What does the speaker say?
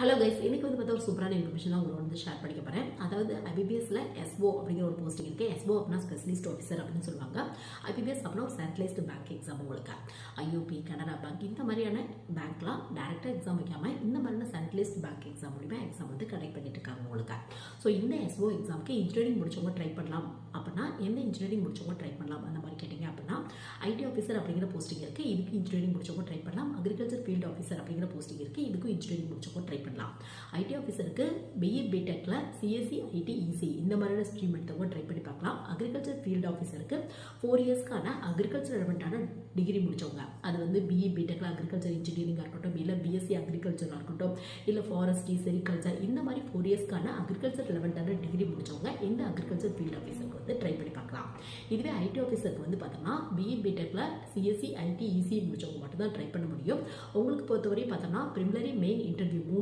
Hello guys, இன்னைக்கு வந்து பார்த்தா ஒரு சூப்பரான இன்ஃபர்மேஷன் தான் உங்களோட வந்து ஷேர் பண்ணிக்க போறேன். அதாவது ஐபிபிஎஸ்ல எஸ்ஓ அப்படிங்கிற ஒரு போஸ்டிங் இருக்கு. எஸ்ஓ அப்படின்னா ஸ்பெஷலிஸ்ட் ஆஃபீஸர் அப்படின்னு சொல்லுவாங்க. ஐபிபிஎஸ் அப்படின்னா ஒரு சென்ட்ரலைஸ்டு பேங்க் எக்ஸாம். உங்களுக்கு ஐஓபி, கனரா பேங்க் இந்த மாதிரியான பேங்க்லாம் டைரக்டா எக்ஸாம் வைக்காம இந்த மாதிரியான சென்ட்ரலைஸ்ட் பேங்க் எக்ஸாம் மூலியமா எக்ஸாம் வந்து கண்டக்ட் பண்ணிட்டு இருக்காங்க உங்களுக்கு. ஸோ இந்த எஸ்ஓ எக்ஸாமுக்கு இன்ஜினியரிங் முடிச்சவங்க ட்ரை பண்ணலாம் அப்படின்னா எந்த இன்ஜினியரிங் முடிச்சவங்க ட்ரை பண்ணலாம் அந்த மாதிரி கேட்டீங்க அப்படின்னா ஐடி ஆஃபீஸர் அப்படிங்கிற போஸ்டிங் இருக்கு. இதுக்கு இன்ஜினியரிங் முடிச்சவங்க ட்ரை பண்ணலாம். அக்ரிகல்ச்சர் ஃபீல்ட் ஆஃபீஸர் அப்படிங்கிற போஸ்டிங் இருக்கு. இதுக்கும் இன்ஜினியரிங் முடிச்சவங்க ட்ரை பண்ணலாம். ஐடி ஆஃபீஸருக்கு பிஇ பிடெக்ல சிஎஸ்சி ஐடி இசி இந்த மாதிரியான ஸ்ட்ரீம் எடுத்தவங்க ட்ரை பண்ணி பார்க்கலாம். அக்ரிகல்ச்சர் ஃபீல்ட் ஆஃபீஸருக்கு 4 இயர்ஸ்க்கான அக்ரிகல்ச்சர் ரெலவெண்டான டிகிரி முடிச்சவங்க, அது வந்து பிஇ பிடெக்ல அக்ரிகல்ச்சர் இன்ஜினியரிங்காக இருக்கட்டும், இல்லை பிஎஸ்சி அக்ரிகல்ச்சராக இருக்கட்டும், இல்லை ஃபாரஸ்ட்ரி செரிகல்ச்சர் இந்த மாதிரி 4 இயர்ஸ்க்கான அக்ரிகல்ச்சர் ரெலவெண்டான டிகிரி முடிச்சவங்க இந்த அக்ரிகல்ச்சர் ஃபீல்ட் ஆஃபீஸருக்கு வந்து ட்ரை பண்ணி பார்க்கலாம். இதுவே ஐடி ஆஃபீஸருக்கு வந்து பார்த்தோம்னா பிஇ பிடெக்ல சிஎஸ்சி ஐடி இசி முடிச்சவங்க மட்டும் தான் ட்ரை பண்ண முடியும். உங்களுக்கு பொறுத்தவரையும் பார்த்தோம்னா பிரிமினரி மெயின் இன்டர்வியூ 3